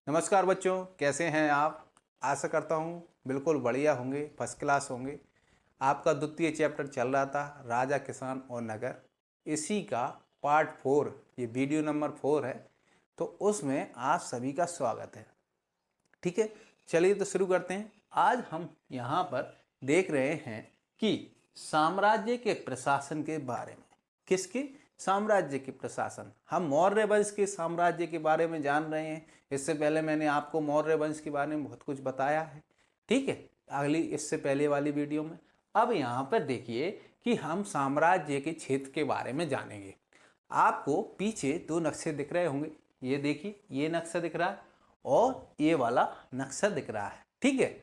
नमस्कार बच्चों, कैसे हैं आप। आशा करता हूँ बिल्कुल बढ़िया होंगे, फर्स्ट क्लास होंगे। आपका द्वितीय चैप्टर चल रहा था राजा, किसान और नगर। इसी का पार्ट 4, ये वीडियो नंबर 4 है। तो उसमें आप सभी का स्वागत है। ठीक है, चलिए तो शुरू करते हैं। आज हम यहाँ पर देख रहे हैं कि साम्राज्य के प्रशासन के बारे में। किसके? साम्राज्य के प्रशासन। हम मौर्य वंश के साम्राज्य के बारे में जान रहे हैं। इससे पहले मैंने आपको मौर्य वंश के बारे में बहुत कुछ बताया है। ठीक है, अगली इससे पहले वाली वीडियो में। अब यहाँ पर देखिए कि हम साम्राज्य के क्षेत्र के बारे में जानेंगे। आपको पीछे दो नक्शे दिख रहे होंगे। ये देखिए, ये नक्शा दिख रहा है और ये वाला नक्शा दिख रहा है। ठीक है,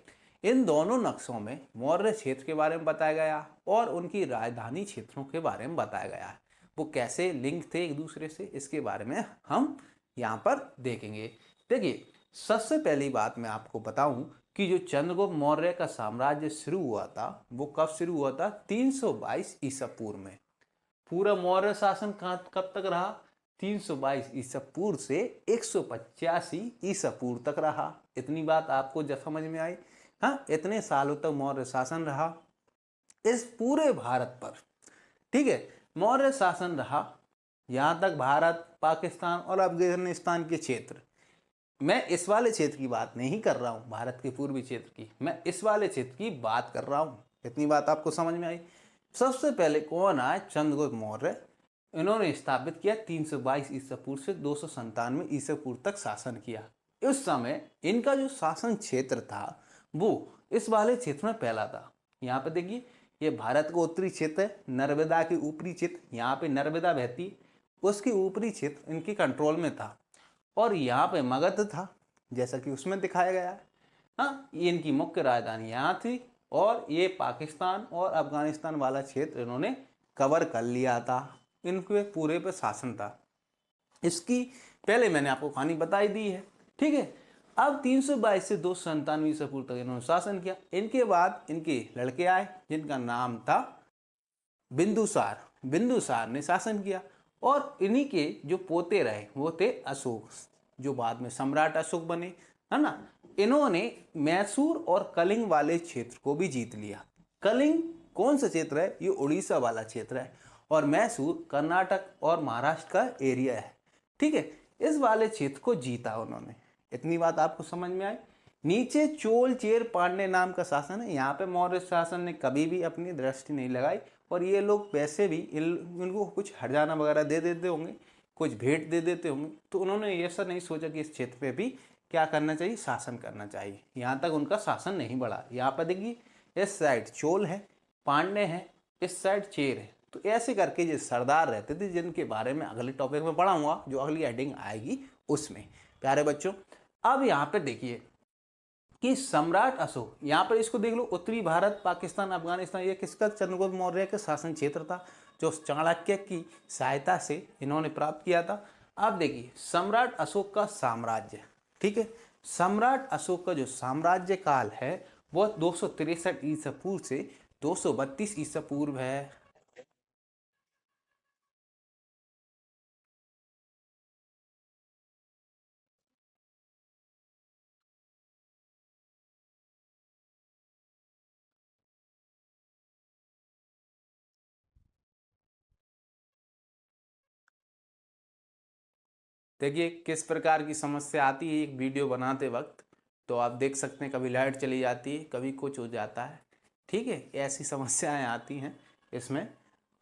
इन दोनों नक्शों में मौर्य क्षेत्र के बारे में बताया गया और उनकी राजधानी क्षेत्रों के बारे में बताया गया है। वो कैसे लिंक थे एक दूसरे से, इसके बारे में हम यहाँ पर देखेंगे। देखिए, सबसे पहली बात मैं आपको बताऊं कि जो चंद्रगुप्त मौर्य का साम्राज्य शुरू हुआ था, वो कब शुरू हुआ था? 322 ईसा पूर्व में। पूरा मौर्य शासन कब तक रहा? 322 ईसा पूर्व से 185 ईसा पूर्व तक रहा। इतनी बात आपको जब समझ में आई? हाँ, इतने सालों तक मौर्य शासन रहा इस पूरे भारत पर। ठीक है, मौर्य शासन रहा यहाँ तक भारत, पाकिस्तान और अफगानिस्तान के क्षेत्र। मैं इस वाले क्षेत्र की बात नहीं कर रहा हूँ, भारत के पूर्वी क्षेत्र की, मैं इस वाले क्षेत्र की बात कर रहा हूँ। इतनी बात आपको समझ में आई? सबसे पहले कौन आए? चंद्रगुप्त मौर्य। इन्होंने स्थापित किया 322 ईसा पूर्व से 297 ईसा पूर्व तक शासन किया। उस समय इनका जो शासन क्षेत्र था वो इस वाले क्षेत्र में फैला था। यहाँ पे देखिए, ये भारत का उत्तरी क्षेत्र है, नर्मदा के ऊपरी क्षेत्र, यहाँ पे नर्मदा बहती है, उसके ऊपरी क्षेत्र इनके कंट्रोल में था। और यहाँ पे मगध था, जैसा कि उसमें दिखाया गया है। हाँ, ये इनकी मुख्य राजधानी यहाँ थी और ये पाकिस्तान और अफगानिस्तान वाला क्षेत्र इन्होंने कवर कर लिया था। इनके पूरे पे शासन था। इसकी पहले मैंने आपको कहानी बताई दी है। ठीक है, अब 322 से 297 ईसा पूर्व तक इन्होंने शासन किया। इनके बाद इनके लड़के आए जिनका नाम था बिंदुसार। बिंदुसार ने शासन किया और इन्हीं के जो पोते रहे वो थे अशोक, जो बाद में सम्राट अशोक बने, है ना। इन्होंने मैसूर और कलिंग वाले क्षेत्र को भी जीत लिया। कलिंग कौन सा क्षेत्र है? ये उड़ीसा वाला क्षेत्र है और मैसूर कर्नाटक और महाराष्ट्र का एरिया है। ठीक है, इस वाले क्षेत्र को जीता उन्होंने। इतनी बात आपको समझ में आई? नीचे चोल चेर पांडे नाम का शासन है। यहाँ पे मौर्य शासन ने कभी भी अपनी दृष्टि नहीं लगाई और ये लोग वैसे भी इनको कुछ हरजाना वगैरह दे देते होंगे, कुछ भेंट दे देते होंगे, तो उन्होंने ऐसा नहीं सोचा कि इस क्षेत्र पे भी क्या करना चाहिए, शासन करना चाहिए। यहाँ तक उनका शासन नहीं बढ़ा। यहाँ पर देखिए, इस साइड चोल है, पांडे हैं, इस साइड चेर है। तो ऐसे करके जो सरदार रहते थे, जिनके बारे में अगले टॉपिक में पढ़ाऊंगा, जो अगली हेडिंग आएगी उसमें। प्यारे बच्चों, अब यहाँ पे देखिए कि सम्राट अशोक, यहाँ पर इसको देख लो, उत्तरी भारत, पाकिस्तान, अफगानिस्तान, ये किसका? चंद्रगुप्त मौर्य का शासन क्षेत्र था, जो चाणक्य की सहायता से इन्होंने प्राप्त किया था। अब देखिए, सम्राट अशोक का साम्राज्य। ठीक है, सम्राट अशोक का जो साम्राज्य काल है वो 263 ईसा पूर्व से 232 ईसा पूर्व है। देखिए किस प्रकार की समस्या आती है एक वीडियो बनाते वक्त। तो आप देख सकते हैं, कभी लाइट चली जाती है, कभी कुछ हो जाता है। ठीक है, ऐसी समस्याएं आती हैं इसमें।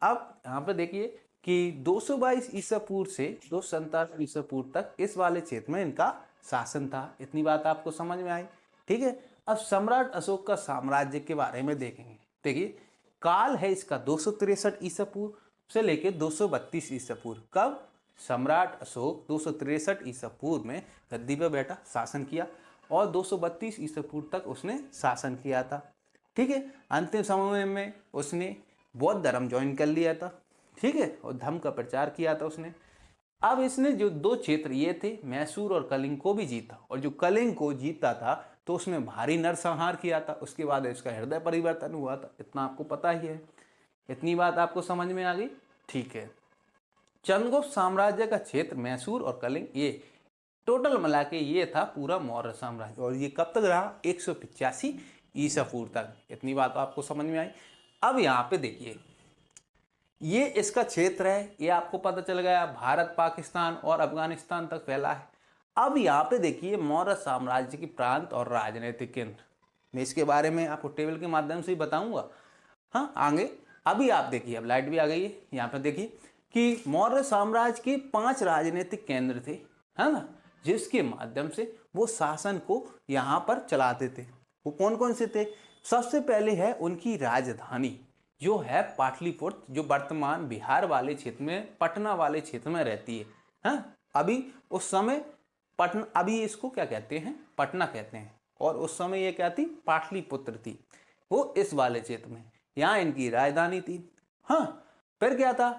अब यहाँ पे देखिए कि 222 ईसा पूर्व से 297 ईसा पूर्व तक इस वाले क्षेत्र में इनका शासन था। इतनी बात आपको समझ में आई? ठीक है, अब सम्राट अशोक का साम्राज्य के बारे में देखेंगे। देखिए, काल है इसका 263 ईसा पूर्व से लेकर 232 ईसा पूर्व। कब? सम्राट अशोक 263 ईसा पूर्व में गद्दी पर बैठा, शासन किया और 232 ईसा पूर्व तक उसने शासन किया था। ठीक है, अंतिम समय में उसने बौद्ध धर्म ज्वाइन कर लिया था। ठीक है, और धर्म का प्रचार किया था उसने। अब इसने जो दो क्षेत्र ये थे, मैसूर और कलिंग, को भी जीता, और जो कलिंग को जीता था तो उसमें भारी नरसंहार किया था। उसके बाद इसका हृदय परिवर्तन हुआ था, इतना आपको पता ही है। इतनी बात आपको समझ में आ गई? ठीक है, चंद्रगुप्त साम्राज्य का क्षेत्र मैसूर और कलिंग ये टोटल मिला के ये था पूरा मौर्य साम्राज्य। और ये कब तक रहा? 185 ईसा पूर्व तक। इतनी बात आपको समझ में आई। अब यहाँ पे देखिए, ये इसका क्षेत्र है, ये आपको पता चल गया, भारत, पाकिस्तान और अफगानिस्तान तक फैला है। अब यहाँ पे देखिए मौर्य साम्राज्य की प्रांत और राजनीतिक केंद्र, मैं इसके बारे में आपको टेबल के माध्यम से ही बताऊंगा। हाँ आगे अभी आप देखिए, अब लाइट भी आ गई है। यहाँ पे देखिए कि मौर्य साम्राज्य के 5 राजनीतिक केंद्र थे, है ना, जिसके माध्यम से वो शासन को यहाँ पर चलाते थे। वो कौन कौन से थे? सबसे पहले है उनकी राजधानी जो है पाटलिपुत्र, जो वर्तमान बिहार वाले क्षेत्र में, पटना वाले क्षेत्र में रहती है। हाँ अभी उस समय पटना, अभी इसको क्या कहते हैं? पटना कहते हैं। और उस समय ये क्या थी? पाटलिपुत्र थी, वो इस वाले क्षेत्र में। यहाँ इनकी राजधानी थी। हाँ फिर क्या था?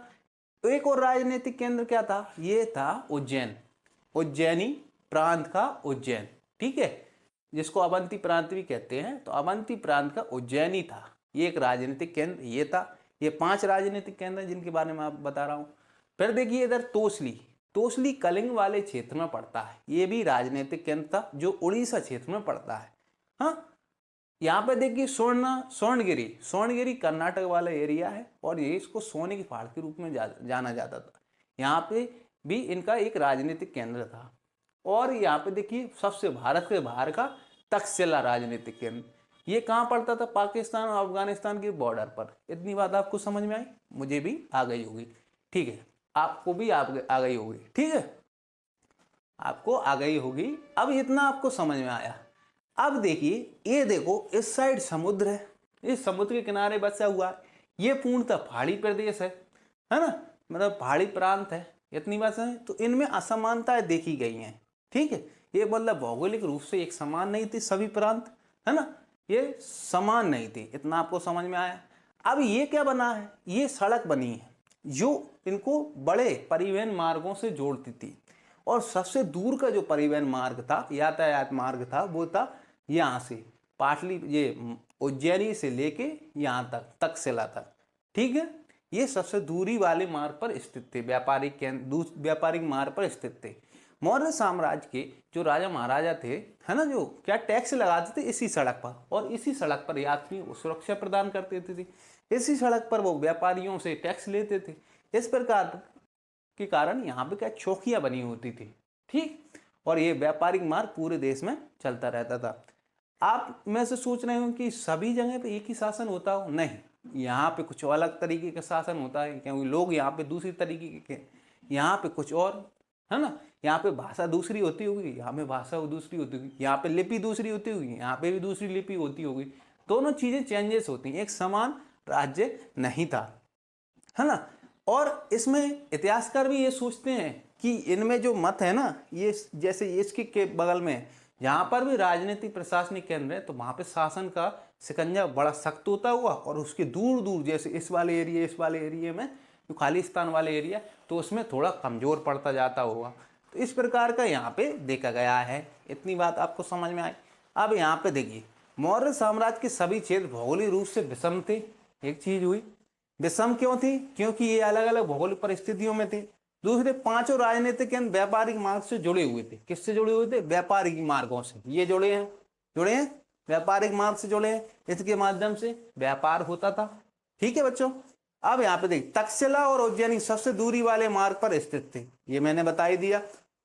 एक और राजनीतिक केंद्र क्या था? ये था उज्जैन, उज्जैनी प्रांत का उज्जैन, ठीक है, जिसको अवंती प्रांत भी कहते हैं। तो अवंती प्रांत का उज्जैनी था, ये एक राजनीतिक केंद्र ये था। ये 5 राजनीतिक केंद्र जिनके बारे में आप बता रहा हूँ। फिर देखिए इधर तोसली, तोसली कलिंग वाले क्षेत्र में पड़ता है, ये भी राजनीतिक केंद्र था जो उड़ीसा क्षेत्र में पड़ता है। हाँ यहाँ पे देखिए स्वर्णगिरी, स्वर्णगिरी कर्नाटक वाला एरिया है और ये इसको सोने की पहाड़ के रूप में जाना जाता था। यहाँ पे भी इनका एक राजनीतिक केंद्र था। और यहाँ पे देखिए सबसे भारत के बाहर का तक्षशिला राजनीतिक केंद्र, ये कहाँ पड़ता था? पाकिस्तान और अफगानिस्तान के बॉर्डर पर। इतनी बात आपको समझ में आई? मुझे भी आ गई होगी, ठीक है, आपको भी आ गई होगी, ठीक है, आपको आ गई होगी। अब इतना आपको समझ में आया। अब देखिए ये देखो, इस साइड समुद्र है, इस समुद्र के किनारे बसा हुआ है, ये पूर्णतः पहाड़ी प्रदेश है ना, मतलब पहाड़ी प्रांत है। इतनी बात है। तो इनमें असमानताएं देखी गई हैं, ठीक है, ये मतलब भौगोलिक रूप से एक समान नहीं थी सभी प्रांत, है ना, ये समान नहीं थी। इतना आपको समझ में आया। अब ये क्या बना है? ये सड़क बनी है जो इनको बड़े परिवहन मार्गों से जोड़ती थी। और सबसे दूर का जो परिवहन मार्ग था, यातायात मार्ग था, वो था यहाँ से पाटली, ये उज्जैनी से लेके यहाँ तक तक्षशिला तक, ठीक है, ये सबसे दूरी वाले मार्ग पर स्थित थे, व्यापारिक केंद्र, व्यापारिक मार्ग पर स्थित थे। मौर्य साम्राज्य के जो राजा महाराजा थे, है ना, जो क्या टैक्स लगाते थे इसी सड़क पर, और इसी सड़क पर यात्रियों को सुरक्षा प्रदान करते थे। इसी सड़क पर वो व्यापारियों से टैक्स लेते थे। इस प्रकार के कारण यहाँ पे क्या चौकियाँ बनी होती थी, ठीक, और ये व्यापारिक मार्ग पूरे देश में चलता रहता था। आप में से सोच रहे हो कि सभी जगह पे एक ही शासन होता हो? नहीं, यहाँ पे कुछ अलग तरीके का शासन होता है, क्योंकि लोग यहाँ पे दूसरी तरीके के, यहाँ पे कुछ और, है ना, यहाँ पे भाषा दूसरी होती होगी, यहाँ पे भाषा दूसरी होती होगी, यहाँ पे लिपि दूसरी होती होगी, यहाँ पे भी दूसरी लिपि होती होगी। दोनों चीजें चेंजेस होती हैं, एक समान राज्य नहीं था, है ना। और इसमें इतिहासकार भी ये सोचते हैं कि इनमें जो मत है ना, ये जैसे इसके के बगल में जहाँ पर भी राजनीतिक प्रशासनिक केंद्र है, तो वहाँ पे शासन का शिकंजा बड़ा सख्त होता हुआ, और उसके दूर दूर जैसे इस वाले एरिया में जो खालिस्तान वाले एरिया, तो उसमें थोड़ा कमजोर पड़ता जाता होगा। तो इस प्रकार का यहाँ पे देखा गया है। इतनी बात आपको समझ में आई। अब यहाँ पे देखिए, मौर्य साम्राज्य के सभी क्षेत्र भौगोलिक रूप से विषम थे। एक चीज हुई, विषम क्यों थी? क्योंकि ये अलग अलग भौगोलिक परिस्थितियों में थे। दूसरे, 5 राजनीतिक केंद्र व्यापारिक मार्ग से जुड़े हुए थे। किससे जुड़े हुए थे? व्यापारिक मार्गों से। ये जुड़े हैं व्यापारिक मार्ग से जुड़े हैं, इसके माध्यम से व्यापार होता था, ठीक है बच्चों। अब यहाँ पे देख, तक्षशिला और उज्जैनी सबसे दूरी वाले मार्ग पर स्थित थे, ये मैंने बता ही दिया।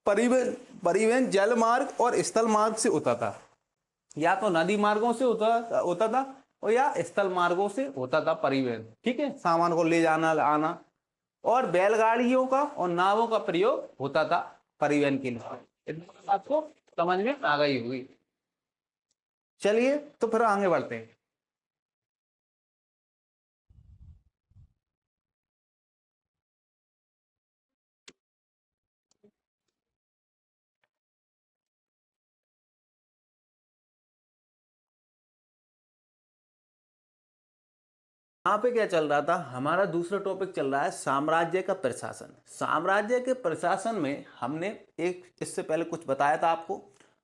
परिवहन जल मार्ग और स्थल मार्ग से होता था, या तो नदी मार्गों से होता था और या स्थल मार्गों से होता था परिवहन, ठीक है, सामान को ले जाना आना। और बैलगाड़ियों का और नावों का प्रयोग होता था परिवहन के लिए। आपको समझ में आ गई होगी। चलिए तो फिर आगे बढ़ते हैं। यहाँ पे क्या चल रहा था? हमारा दूसरा टॉपिक चल रहा है साम्राज्य का प्रशासन। साम्राज्य के प्रशासन में हमने एक इससे पहले कुछ बताया था आपको,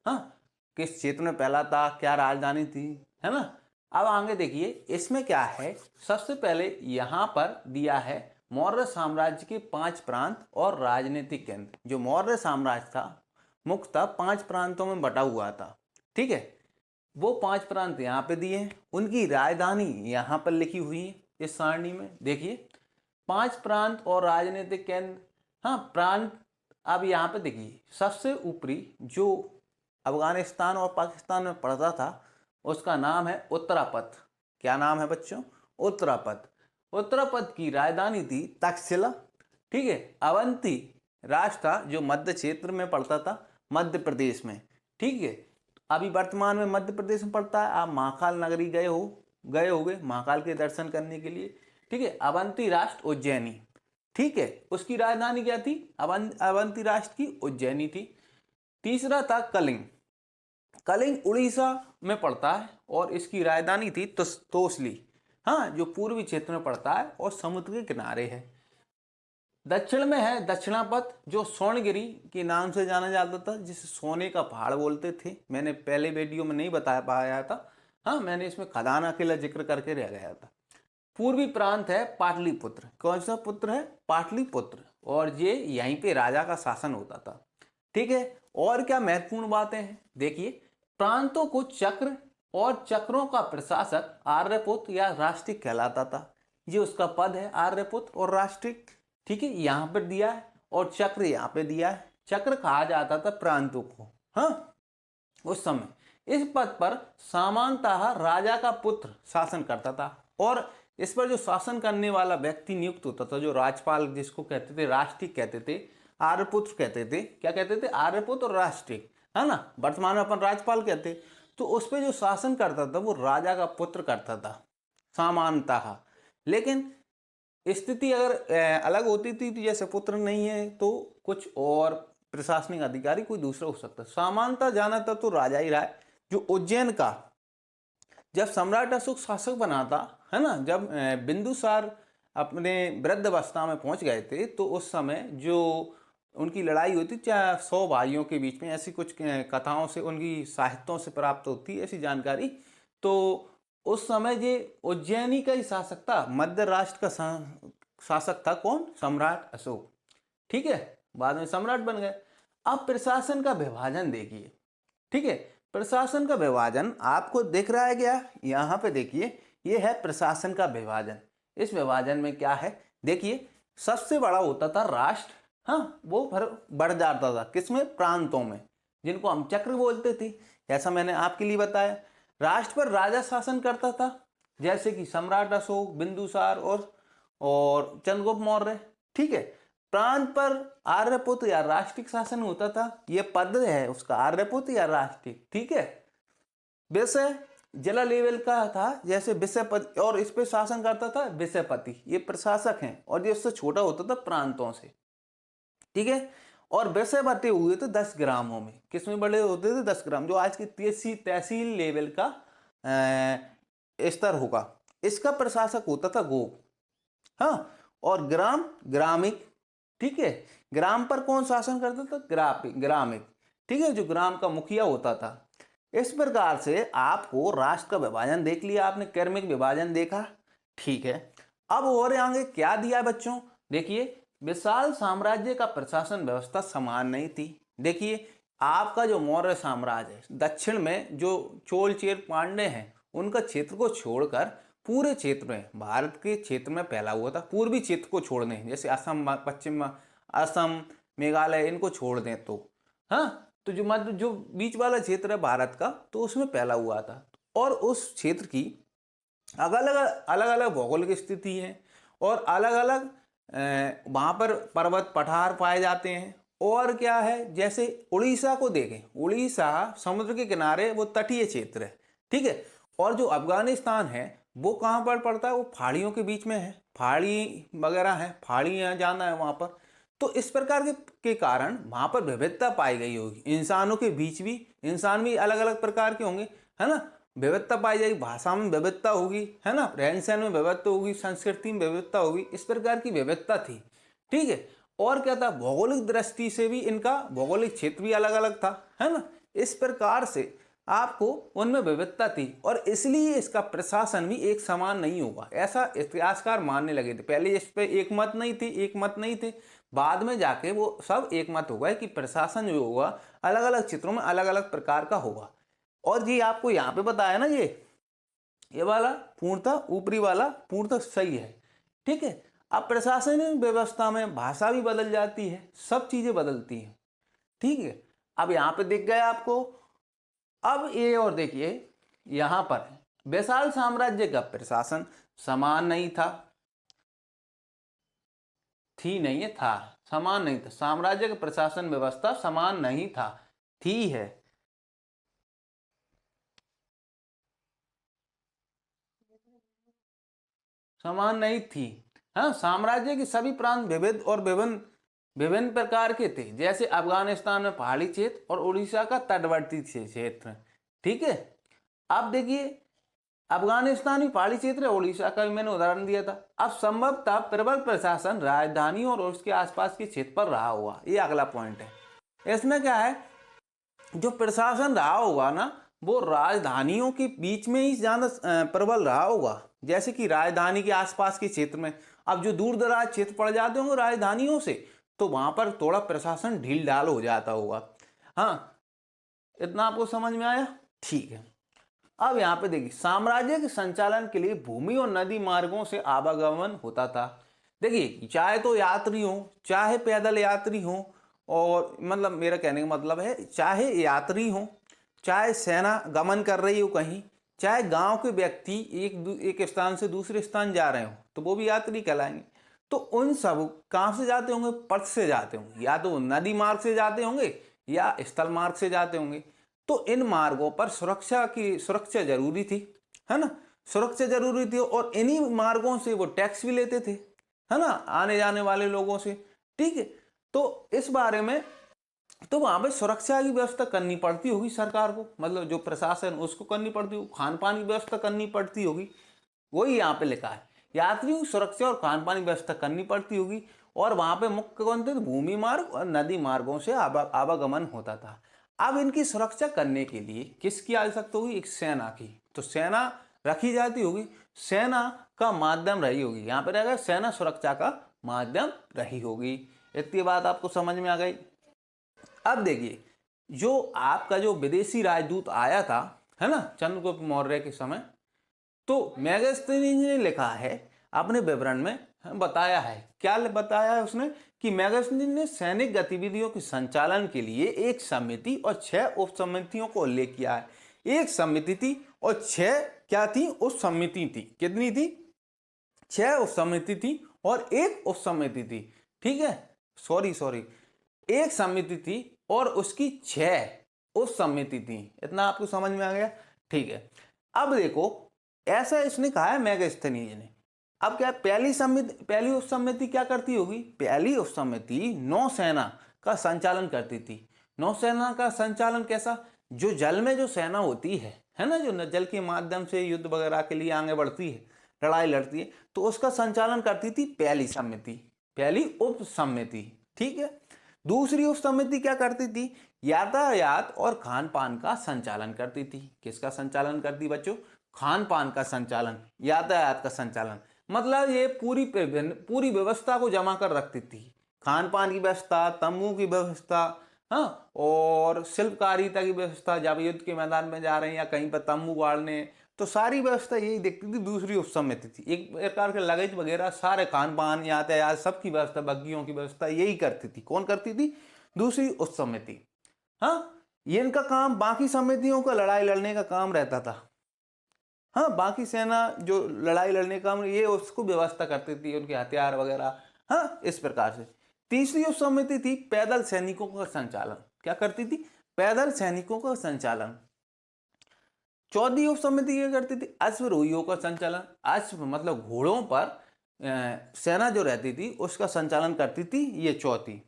हाँ, किस क्षेत्र में फैला था, क्या राजधानी थी, है ना। अब आगे देखिए, इसमें क्या है, सबसे पहले यहाँ पर दिया है मौर्य साम्राज्य के 5 प्रांत और राजनीतिक केंद्र। जो मौर्य साम्राज्य था मुख्यतः 5 प्रांतों में बटा हुआ था। ठीक है, वो 5 प्रांत यहाँ पे दिए हैं, उनकी राजधानी यहाँ पर लिखी हुई है इस सारणी में। देखिए 5 प्रांत और राजनीतिक केंद्र। हाँ, प्रांत अब यहाँ पे देखिए सबसे ऊपरी जो अफगानिस्तान और पाकिस्तान में पड़ता था उसका नाम है उत्तरापथ। क्या नाम है बच्चों? उत्तरापथ। उत्तरापथ की राजधानी थी तक्षशिला। ठीक है, अवंती राष्ट्र था जो मध्य क्षेत्र में पड़ता था, मध्य प्रदेश में। ठीक है, अभी वर्तमान में मध्य प्रदेश में पड़ता है। आप महाकाल नगरी गए होगे महाकाल के दर्शन करने के लिए। ठीक है, अवंती राष्ट्र उज्जैनी। ठीक है, उसकी राजधानी क्या थी? अवंती राष्ट्र की उज्जैनी थी। तीसरा था कलिंग। कलिंग उड़ीसा में पड़ता है और इसकी राजधानी थी तोसली। हाँ, जो पूर्वी क्षेत्र में पड़ता है और समुद्र के किनारे है। दक्षिण में है दक्षिणापथ, जो स्वर्णगिरी के नाम से जाना जाता था, जिसे सोने का पहाड़ बोलते थे। मैंने पहले वीडियो में नहीं बता पाया था। हाँ, मैंने इसमें खदाना किला जिक्र करके रह गया था। पूर्वी प्रांत है पाटलिपुत्र। कौन सा पुत्र है? पाटलिपुत्र। और ये यहीं पे राजा का शासन होता था। ठीक है, और क्या महत्वपूर्ण बातें हैं? देखिए, प्रांतों को चक्र और चक्रों का प्रशासक आर्यपुत्र या राष्ट्रिक कहलाता था। ये उसका पद है, आर्यपुत्र और राष्ट्रिक। ठीक है, यहाँ पर दिया है और चक्र यहाँ पे दिया है। चक्र कहा जाता था प्रांतों को। हाँ, उस समय इस पद पर सामान्यतः राजा का पुत्र शासन करता था और इस पर जो शासन करने वाला व्यक्ति नियुक्त होता था, जो राजपाल जिसको कहते थे, राष्ट्रिक कहते थे, आर्यपुत्र कहते थे। क्या कहते थे? आर्यपुत्र और राष्ट्रिक, है ना। वर्तमान में अपन राजपाल कहते। तो उस पर जो शासन करता था वो राजा का पुत्र करता था सामान्यतः। लेकिन स्थिति अगर अलग होती थी, तो जैसे पुत्र नहीं है तो कुछ और प्रशासनिक अधिकारी कोई दूसरा हो सकता। सामान्यतः जाना था तो राजा ही रहा है। जो उज्जैन का जब सम्राट अशोक शासक बना था, है ना, जब बिंदुसार अपने वृद्धावस्था में पहुंच गए थे, तो उस समय जो उनकी लड़ाई हुई थी 100 भाइयों के बीच में, ऐसी कुछ कथाओं से, उनकी साहित्यों से प्राप्त होती है ऐसी जानकारी। तो उस समय ये उज्जैनी का ही शासक था, मध्य राष्ट्र का शासक था। कौन? सम्राट अशोक। ठीक है, बाद में सम्राट बन गए। अब प्रशासन का विभाजन देखिए। ठीक है, प्रशासन का विभाजन आपको दिख रहा है क्या? यहाँ पे देखिए, ये है प्रशासन का विभाजन। इस विभाजन में क्या है? देखिए, सबसे बड़ा होता था राष्ट्र। हाँ, वो बढ़ जाता था किसमें? प्रांतों में, जिनको हम चक्र बोलते थे। ऐसा मैंने आपके लिए बताया। राष्ट्र पर राजा शासन करता था, जैसे कि सम्राट अशोक, बिंदुसार और चंद्रगुप्त मौर्य। ठीक है, प्रांत पर आर्यपुत्र या राष्ट्रिक शासन होता था। ये पद है उसका, आर्यपुत्र या राष्ट्रिक। ठीक है, विषय जिला लेवल का था, जैसे विषयपति, और इस पे शासन करता था विषयपति। ये प्रशासक हैं और ये उससे छोटा होता था प्रांतों से। ठीक है, और विषय बटे हुए थे 10 ग्रामों में। किसमें बड़े होते थे? 10 ग्राम, जो आज की तहसील लेवल का स्तर होगा। इसका प्रशासक होता था गोप। हाँ, और ग्राम ग्रामिक। ठीक है, ग्राम पर कौन शासन करता था? ग्रामिक। ठीक है, जो ग्राम का मुखिया होता था। इस प्रकार से आपको राष्ट्र का विभाजन देख लिया आपने, क्रमिक विभाजन देखा। ठीक है, अब और आगे क्या दिया बच्चों? देखिए, विशाल साम्राज्य का प्रशासन व्यवस्था समान नहीं थी। देखिए, आपका जो मौर्य साम्राज्य है, दक्षिण में जो चोल चेर पांडे हैं, उनका क्षेत्र को छोड़कर पूरे क्षेत्र में, भारत के क्षेत्र में फैला हुआ था। पूर्वी क्षेत्र को छोड़ दें, जैसे असम, पश्चिम असम, मेघालय, इनको छोड़ दें तो, हाँ, तो जो बीच वाला क्षेत्र है भारत का, तो उसमें फैला हुआ था। और उस क्षेत्र की अलग अलग भौगोलिक स्थिति है और अलग अलग वहाँ पर पर्वत पठार पाए जाते हैं। और क्या है, जैसे उड़ीसा को देखें, उड़ीसा समुद्र के किनारे, वो तटीय क्षेत्र है। ठीक है, और जो अफगानिस्तान है वो कहाँ पर पड़ता है? वो पहाड़ियों के बीच में है, पहाड़ी वगैरह है, पहाड़ियाँ जाना है वहाँ पर। तो इस प्रकार के कारण वहाँ पर विविधता पाई गई होगी। इंसानों के बीच भी इंसान भी अलग अलग प्रकार के होंगे, है ना। विविधता पाई जाएगी, भाषा में विविधता होगी, है ना, रहन सहन में विविधता होगी, संस्कृति में विविधता होगी। इस प्रकार की विविधता थी। ठीक है, और क्या था? भौगोलिक दृष्टि से भी इनका भौगोलिक क्षेत्र भी अलग अलग था, है ना। इस प्रकार से आपको उनमें विविधता थी और इसलिए इसका प्रशासन भी एक समान नहीं होगा, ऐसा इतिहासकार मानने लगे थे। पहले इस पे एक मत नहीं थे, बाद में जाके वो सब एक मत हो गए कि प्रशासन जो होगा अलग अलग क्षेत्रों में अलग अलग प्रकार का होगा। और जी आपको यहाँ पे बताया ना, ये वाला पूर्णतः ऊपरी वाला पूर्णतः सही है, ठीक है। अब प्रशासनिक व्यवस्था में भाषा भी बदल जाती है, सब चीजें बदलती हैं, ठीक है। अब यहाँ पे दिख गया आपको। अब ये और देखिए यहाँ पर विशाल साम्राज्य का प्रशासन समान नहीं था, थी नहीं है, था, समान नहीं था। साम्राज्य का प्रशासन व्यवस्था समान नहीं था, थी है। समान नहीं थी। हाँ, साम्राज्य के सभी प्रांत विविध और विभिन्न विभिन्न प्रकार के थे, जैसे अफगानिस्तान में पहाड़ी क्षेत्र और उड़ीसा का तटवर्ती क्षेत्र, ठीक है। अब देखिए अफगानिस्तान भी पहाड़ी क्षेत्र है, उड़ीसा का भी मैंने उदाहरण दिया था। अब संभवतः प्रबल प्रशासन राजधानी और उसके आसपास के क्षेत्र पर रहा हुआ, ये अगला पॉइंट है। इसमें क्या है, जो प्रशासन रहा होगा ना वो राजधानियों के बीच में ही ज्यादा प्रबल रहा होगा, जैसे कि राजधानी के आसपास के क्षेत्र में। अब जो दूर दराज क्षेत्र पड़ जाते होंगे राजधानियों से, तो वहां पर थोड़ा प्रशासन ढील ढाल हो जाता होगा। हाँ, इतना आपको समझ में आया, ठीक है। अब यहाँ पे देखिए साम्राज्य के संचालन के लिए भूमि और नदी मार्गों से आवागमन होता था। देखिए चाहे तो यात्री हो, चाहे पैदल यात्री हो, और मतलब मेरा कहने का मतलब है चाहे यात्री हो, चाहे सेना गमन कर रही हो कहीं, चाहे गांव के व्यक्ति एक स्थान से दूसरे स्थान जा रहे हो, तो वो भी यात्री कहलाएंगे। तो उन सब कहाँ से जाते होंगे, पथ से जाते होंगे, या तो नदी मार्ग से जाते होंगे या स्थल मार्ग से जाते होंगे। तो इन मार्गों पर सुरक्षा जरूरी थी, है ना, सुरक्षा जरूरी थी। और इन्हीं मार्गों से वो टैक्स भी लेते थे, है ना, आने जाने वाले लोगों से, ठीक है। तो इस बारे में तो वहां पे सुरक्षा की व्यवस्था करनी पड़ती होगी सरकार को, मतलब जो प्रशासन उसको करनी पड़ती होगी, खान पान की व्यवस्था करनी पड़ती होगी, वही यहाँ पे लिखा है। यात्रियों की सुरक्षा और खान पान की व्यवस्था करनी पड़ती होगी। और वहां पे मुख्य कौन थे, भूमि मार्ग और नदी मार्गों से आवागमन होता था। अब इनकी सुरक्षा करने के लिए किसकी आवश्यकता होगी, एक सेना की। तो सेना रखी जाती होगी, सेना का माध्यम रही होगी, यहाँ पे रहेगा सेना सुरक्षा का माध्यम रही होगी। इतनी बात आपको समझ में आ गई। अब देखिए जो आपका जो विदेशी राजदूत आया था, है ना, चंद्रगुप्त मौर्य के समय, तो मेगास्थनीज ने लिखा है अपने विवरण में, बताया है, क्या बताया है उसने, कि मेगास्थनीज ने सैनिक गतिविधियों के संचालन के लिए एक समिति और 6 उप समितियों को उल्लेख किया है। एक समिति थी और 6 क्या थी, उप समिति थी। कितनी थी, 6 उप समिति थी और एक उप समिति थी, ठीक है। सॉरी, एक समिति थी और उसकी 6 उप समिति थी। इतना आपको समझ में आ गया, ठीक है। अब देखो ऐसा इसने कहा है मेगास्थनीज ने। अब क्या पहली उप समिति क्या करती होगी, पहली उप समिति नौसेना का संचालन करती थी। नौसेना का संचालन कैसा, जो जल में जो सेना होती है ना, जो जल के माध्यम से युद्ध वगैरह के लिए आगे बढ़ती है, लड़ाई लड़ती है, तो उसका संचालन करती थी पहली समिति, पहली उप समिति, ठीक है। दूसरी उप समिति क्या करती थी, यातायात और खान पान का संचालन करती थी। किसका संचालन करती बच्चों, खान पान का संचालन, यातायात का संचालन, मतलब ये पूरी व्यवस्था को जमा कर रखती थी। खान पान की व्यवस्था, तंबू की व्यवस्था, हाँ, और शिल्पकारिता की व्यवस्था, जब युद्ध के मैदान में जा रहे हैं या कहीं पर तंबू गाड़ने, तो सारी व्यवस्था यही देखती थी दूसरी उप समिति थी। एक प्रकार के लगेज वगैरह सारे खान पान यातायात सबकी व्यवस्था, बग्गियों की व्यवस्था यही करती थी। कौन करती थी, दूसरी उप समिति। हाँ, ये इनका काम, बाकी समितियों का लड़ाई लड़ने का काम रहता था। हाँ, बाकी सेना जो लड़ाई लड़ने का काम, ये उसको व्यवस्था करती थी, उनके हथियार वगैरह, हाँ, इस प्रकार से। तीसरी उप समिति थी पैदल सैनिकों का संचालन। क्या करती थी, पैदल सैनिकों का संचालन। चौथी उप समिति क्या करती थी, अश्वरोहियों का संचालन। अश्व मतलब घोड़ों पर सेना जो रहती थी उसका संचालन करती थी, ये चौथी।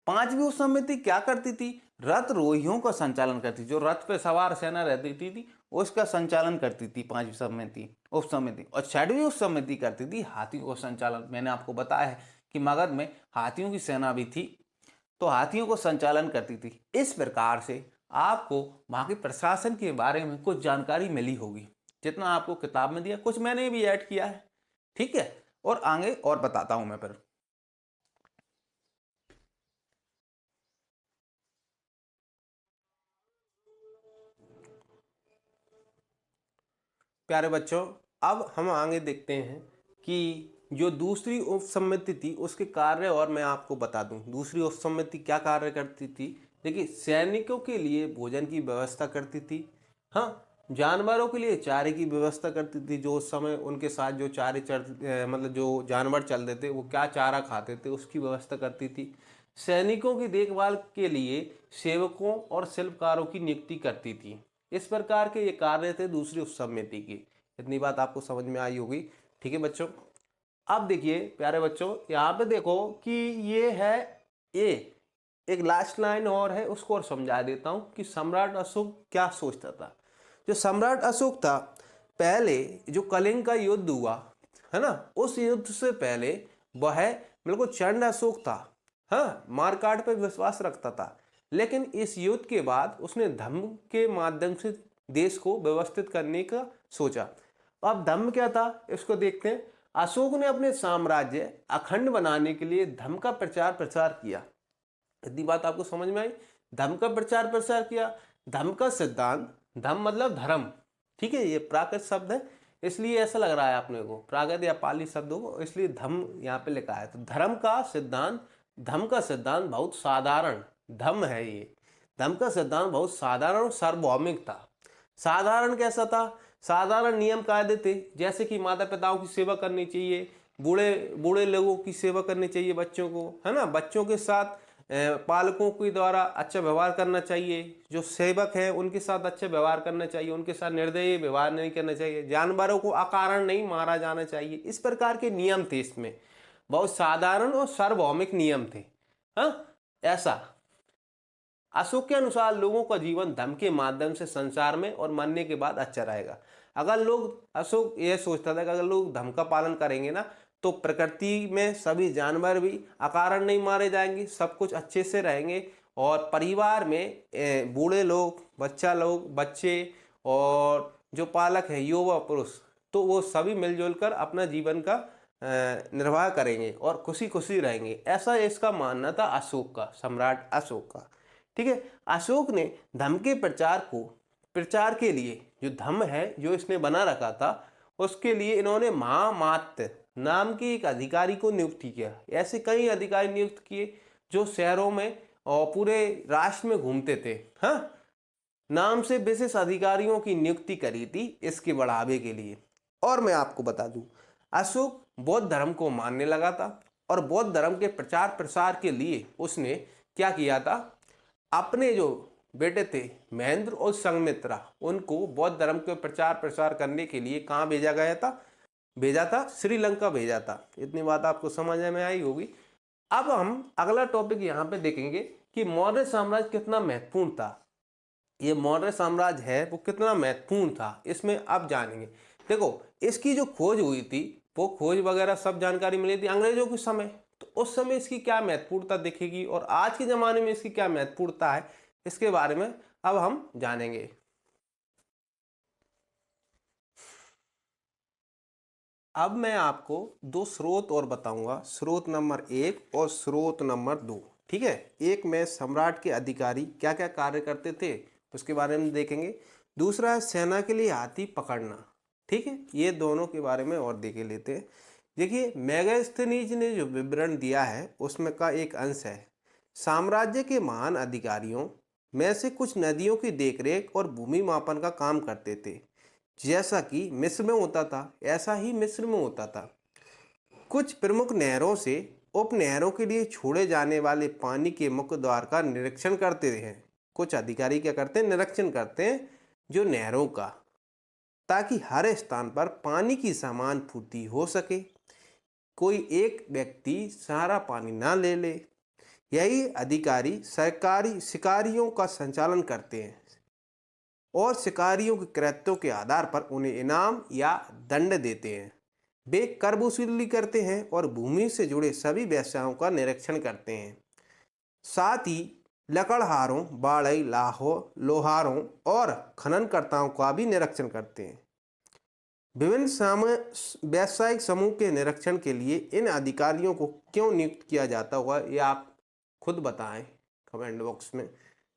पांचवी उप समिति क्या करती थी, रथ रोहियों का संचालन करती थी। जो रथ पे सवार सेना रहती थी उसका संचालन करती थी पांचवी समिति, उप समिति। और छठवीं उप समिति करती थी हाथियों का संचालन। मैंने आपको बताया है कि मगध में हाथियों की सेना भी थी, तो हाथियों को संचालन करती थी। इस प्रकार से आपको वहां के प्रशासन के बारे में कुछ जानकारी मिली होगी, जितना आपको किताब में दिया, कुछ मैंने भी ऐड किया है, ठीक है। और आगे और बताता हूं मैं फिर। प्यारे बच्चों, अब हम आगे देखते हैं कि जो दूसरी उप समिति थी उसके कार्य और मैं आपको बता दूं। दूसरी उप समिति क्या कार्य करती थी? देखिए, सैनिकों के लिए भोजन की व्यवस्था करती थी। हाँ, जानवरों के लिए चारे की व्यवस्था करती थी। जो उस समय उनके साथ जो मतलब जो जानवर चल रहे थे वो क्या चारा खाते थे उसकी व्यवस्था करती थी। सैनिकों की देखभाल के लिए सेवकों और शिल्पकारों की नियुक्ति करती थी। इस प्रकार के ये कार्य थे दूसरी उप समिति की। इतनी बात आपको समझ में आई होगी। ठीक है बच्चों, अब देखिए प्यारे बच्चों, यहाँ पे देखो कि ये है ए। एक लास्ट लाइन और है, उसको और समझा देता हूँ कि सम्राट अशोक क्या सोचता था। जो सम्राट अशोक था, पहले जो कलिंग का युद्ध हुआ है ना, उस युद्ध से पहले वह बिल्कुल चंड अशोक था। हाँ, मारकाट पे विश्वास रखता था, लेकिन इस युद्ध के बाद उसने धर्म के माध्यम से देश को व्यवस्थित करने का सोचा। अब धर्म क्या था इसको देखते हैं। अशोक ने अपने साम्राज्य अखंड बनाने के लिए धर्म का प्रचार प्रसार किया। इतनी बात आपको समझ में आई? धर्म का प्रचार प्रसार किया। धर्म का सिद्धांत, धर्म मतलब धर्म, ठीक है, ये प्राकृत शब्द है इसलिए ऐसा लग रहा है आपने को प्राकृत या पाली शब्द हो, इसलिए धर्म यहाँ पे लिखा है। तो धर्म का सिद्धांत बहुत साधारण धर्म है। ये धर्म का सिद्धांत बहुत साधारण और सार्वभौमिक था। साधारण कैसा था? साधारण नियम कायदे थे, जैसे कि माता पिताओं की सेवा करनी चाहिए, बूढ़े बूढ़े लोगों की सेवा करनी चाहिए, बच्चों को, है ना, बच्चों के साथ पालकों के द्वारा अच्छा व्यवहार करना चाहिए, जो सेवक हैं उनके साथ अच्छा व्यवहार करना चाहिए, उनके साथ निर्दयी व्यवहार नहीं करना चाहिए, जानवरों को अकारण नहीं मारा जाना चाहिए। इस प्रकार के नियम थे इसमें, बहुत साधारण और सार्वभौमिक नियम थे। हाँ, ऐसा अशोक के अनुसार लोगों का जीवन धर्म के माध्यम से संसार में और मरने के बाद अच्छा रहेगा। अगर लोग, अशोक यह सोचता था कि अगर लोग धर्म का पालन करेंगे ना, तो प्रकृति में सभी जानवर भी अकारण नहीं मारे जाएंगे, सब कुछ अच्छे से रहेंगे, और परिवार में बूढ़े लोग, बच्चे और जो पालक है, युवा पुरुष, तो वो सभी मिलजुल कर अपना जीवन का निर्वाह करेंगे और खुशी खुशी रहेंगे। ऐसा इसका मानना था अशोक का, सम्राट अशोक का। ठीक है, अशोक ने धर्म के प्रचार के लिए जो धर्म है जो इसने बना रखा था, उसके लिए इन्होंने महामात्य नाम के एक अधिकारी को नियुक्त किया। ऐसे कई अधिकारी नियुक्त किए जो शहरों में और पूरे राष्ट्र में घूमते थे। हाँ, नाम से विशेष अधिकारियों की नियुक्ति करी थी इसके बढ़ावे के लिए। और मैं आपको बता दूं, अशोक बौद्ध धर्म को मानने लगा था, और बौद्ध धर्म के प्रचार प्रसार के लिए उसने क्या किया था, अपने जो बेटे थे महेंद्र और संघमित्रा, उनको बौद्ध धर्म के प्रचार प्रसार करने के लिए कहाँ भेजा था, श्रीलंका भेजा था। इतनी बात आपको समझ में आई होगी। अब हम अगला टॉपिक यहाँ पे देखेंगे कि मौर्य साम्राज्य कितना महत्वपूर्ण था। ये मौर्य साम्राज्य है वो कितना महत्वपूर्ण था, इसमें अब जानेंगे। देखो, इसकी जो खोज हुई थी, वो खोज वगैरह सब जानकारी मिली थी अंग्रेजों के समय, तो उस समय इसकी क्या महत्वपूर्णता दिखेगी और आज के ज़माने में इसकी क्या महत्वपूर्णता है, इसके बारे में अब हम जानेंगे। अब मैं आपको दो स्रोत और बताऊंगा, स्रोत नंबर 1 और स्रोत नंबर 2। ठीक है, एक में सम्राट के अधिकारी क्या क्या कार्य करते थे उसके बारे में देखेंगे, दूसरा है सेना के लिए हाथी पकड़ना। ठीक है, ये दोनों के बारे में और देख लेते हैं। देखिए, मेगास्थनीज ने जो विवरण दिया है उसमें का एक अंश है, साम्राज्य के महान अधिकारियों में से कुछ नदियों की देखरेख और भूमि मापन का काम करते थे। जैसा कि मिस्र में होता था ऐसा ही मिस्र में होता था। कुछ प्रमुख नहरों से उप नहरों के लिए छोड़े जाने वाले पानी के मुख्य द्वार का निरीक्षण करते हैं। कुछ अधिकारी क्या करते हैं, निरीक्षण करते हैं जो नहरों का, ताकि हर स्थान पर पानी की समान पूर्ति हो सके, कोई एक व्यक्ति सारा पानी ना ले ले। यही अधिकारी सरकारी शिकारियों का संचालन करते हैं और शिकारियों के कृत्यों के आधार पर उन्हें इनाम या दंड देते हैं। वे कर वसूली करते हैं और भूमि से जुड़े सभी व्यवसायों का निरीक्षण करते हैं। साथ ही लकड़हारों, बाढ़ई, लोहारों और खननकर्ताओं का भी निरीक्षण करते हैं। विभिन्न व्यावसायिक समूह के निरीक्षण के लिए इन अधिकारियों को क्यों नियुक्त किया जाता होगा, ये आप खुद बताएं कमेंट बॉक्स में।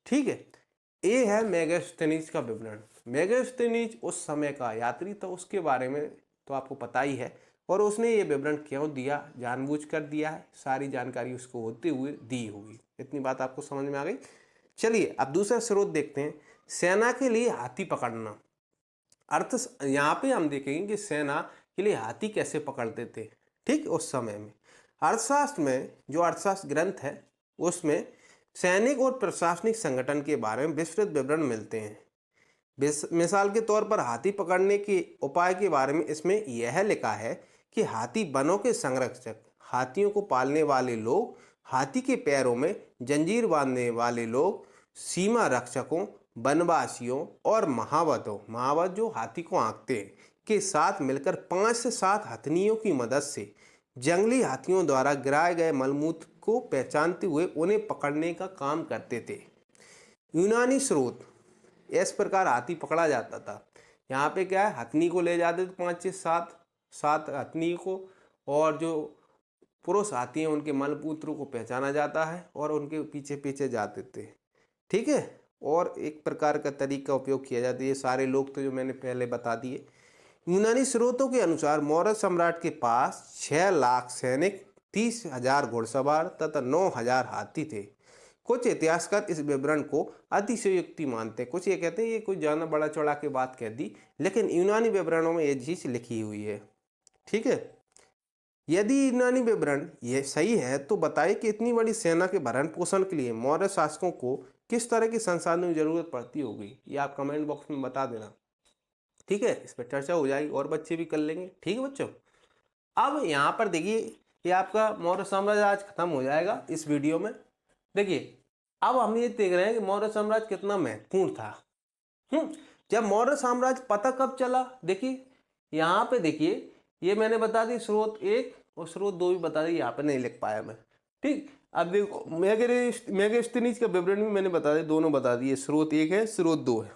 ठीक है, ये है मेगास्थनीज का विवरण। मेगास्थनीज उस समय का यात्री था, उसके बारे में तो आपको पता ही है, और उसने ये विवरण क्यों दिया, जानबूझकर दिया है, सारी जानकारी उसको होते हुए दी होगी। इतनी बात आपको समझ में आ गई। चलिए अब दूसरा स्रोत देखते हैं, सेना के लिए हाथी पकड़ना। यहाँ पे हम देखेंगे कि सेना के लिए हाथी कैसे पकड़ते थे, ठीक उस समय में। अर्थशास्त्र में, जो अर्थशास्त्र ग्रंथ है, उसमें सैनिक और प्रशासनिक संगठन के बारे में विस्तृत विवरण मिलते हैं। मिसाल के तौर पर हाथी पकड़ने के उपाय के बारे में इसमें यह लिखा है कि हाथी वनों के संरक्षक, हाथियों को पालने वाले लोग, हाथी के पैरों में जंजीर बांधने वाले लोग, सीमा रक्षकों, वनवासियों और महावत जो हाथी को आंकते हैं, के साथ मिलकर 5 से 7 हथनियों की मदद से जंगली हाथियों द्वारा गिराए गए मलमूत्र को पहचानते हुए उन्हें पकड़ने का काम करते थे। यूनानी स्रोत, इस प्रकार हाथी पकड़ा जाता था। यहाँ पे क्या है, हथनी को ले जाते थे 5 से 7 हथनी को, और जो पुरुष हाथी हैं उनके मलमूत्र को पहचाना जाता है और उनके पीछे पीछे जाते थे, ठीक है। और एक प्रकार का तरीका उपयोग किया जाता है। ये सारे लोग तो जो मैंने पहले बता दिए। यूनानी स्रोतों के अनुसार मौर्य सम्राट के पास 6 लाख सैनिक, 30,000 घुड़सवार तथा 9,000 हाथी थे। कुछ इतिहासकार इस विवरण को अतिशयोक्ति मानते हैं, कुछ ये कहते हैं ये कुछ ज़्यादा बड़ा चौड़ा के बात कह दी, लेकिन यूनानी विवरणों में ये चीज़ लिखी हुई है, ठीक है। यदि यूनानी विवरण ये सही है तो बताइए कि इतनी बड़ी सेना के भरण पोषण के लिए मौर्य शासकों को किस तरह के संसाधनों की जरूरत पड़ती होगी। ये आप कमेंट बॉक्स में बता देना, ठीक है। इस पर चर्चा हो जाएगी और बच्चे भी कर लेंगे, ठीक है बच्चों। अब यहाँ पर देखिए, ये आपका मौर्य साम्राज्य आज खत्म हो जाएगा इस वीडियो में। देखिए अब हम ये देख रहे हैं कि मौर्य साम्राज्य कितना महत्वपूर्ण था। जब मौर्य साम्राज्य पता कब चला, देखिए यहाँ पे देखिए, ये मैंने बता दी स्रोत 1 और स्रोत 2 भी बता दी, यहाँ पे नहीं लिख पाया मैं, ठीक। अब देखो मेगास्थनीज का विवरण भी मैंने बता दिया, दोनों बता दिए, स्रोत 1 है, स्रोत 2 है।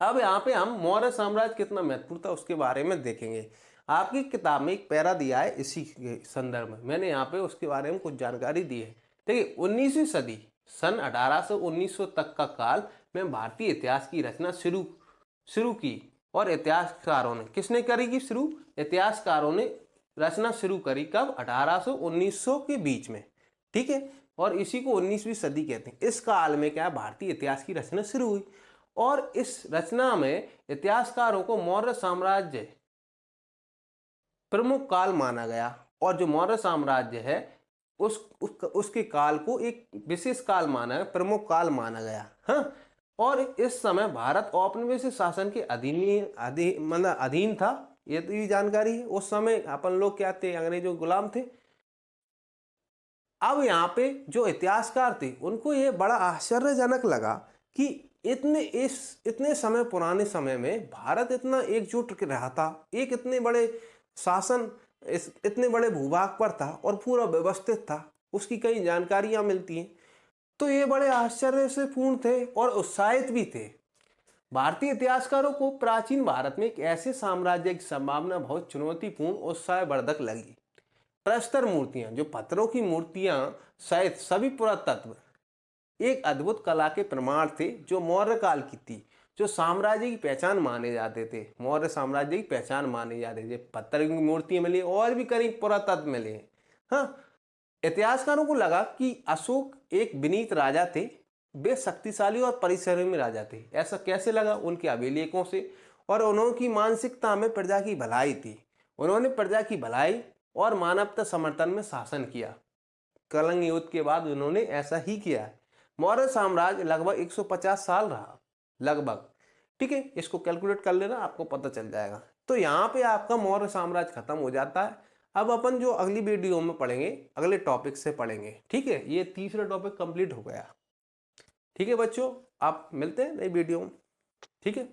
अब यहाँ पे हम मौर्य साम्राज्य कितना महत्वपूर्ण था उसके बारे में देखेंगे। आपकी किताब में एक पैरा दिया है इसी के संदर्भ में, मैंने यहाँ पे उसके बारे में कुछ जानकारी दी है। देखिए 19वीं सदी सन 1800 1900 तक का काल में भारतीय इतिहास की रचना शुरू की, और इतिहासकारों ने, किसने करी की शुरू, इतिहासकारों ने रचना शुरू करी कब, 1800 1900 के बीच में, ठीक है। और इसी को 19वीं सदी कहते हैं। इस काल में क्या भारतीय इतिहास की रचना शुरू हुई, और इस रचना में इतिहासकारों को मौर्य साम्राज्य प्रमुख काल माना गया, और जो मौर्य साम्राज्य है उसके काल को एक विशेष काल माना गया, प्रमुख काल माना गया। हाँ, और इस समय भारत औपनिवेशिक शासन के अधीन था। ये तो ये जानकारी है। उस समय अपन लोग क्या थे, अंग्रेजों गुलाम थे। अब यहाँ पे जो इतिहासकार थे उनको ये बड़ा आश्चर्यजनक लगा कि इतने समय पुराने समय में भारत इतना एकजुट रहा था, एक इतने बड़े शासन इतने बड़े भूभाग पर था और पूरा व्यवस्थित था, उसकी कई जानकारियां मिलती हैं। तो ये बड़े आश्चर्य से पूर्ण थे और उत्साहित भी थे। भारतीय इतिहासकारों को प्राचीन भारत में एक ऐसे साम्राज्य की संभावना बहुत चुनौतीपूर्ण उत्साहवर्धक लगी। प्रस्तर मूर्तियां, जो पत्थरों की मूर्तियां सहित सभी पुरातत्व एक अद्भुत कला के प्रमाण थे, जो मौर्य काल की थी, जो साम्राज्य की पहचान माने जाते थे, मौर्य साम्राज्य की पहचान माने जाते थे। पत्थर की मूर्तियां मिली और भी कई पुरातत्व मिले। हाँ, इतिहासकारों को लगा कि अशोक एक विनीत राजा थे, वे शक्तिशाली और परिश्रमी राजा थे। ऐसा कैसे लगा, उनके अभिलेखों से, और उनकी मानसिकता में प्रजा की भलाई थी। उन्होंने प्रजा की भलाई और मानवता समर्थन में शासन किया। कलिंग युद्ध के बाद उन्होंने ऐसा ही किया। मौर्य साम्राज्य लगभग 150 साल रहा, लगभग, ठीक है। इसको कैलकुलेट कर लेना, आपको पता चल जाएगा। तो यहाँ पे आपका मौर्य साम्राज्य खत्म हो जाता है। अब अपन जो अगली वीडियो में पढ़ेंगे, अगले टॉपिक से पढ़ेंगे, ठीक है। ये तीसरा टॉपिक कंप्लीट हो गया, ठीक है बच्चों। आप मिलते हैं नई वीडियो में, ठीक है।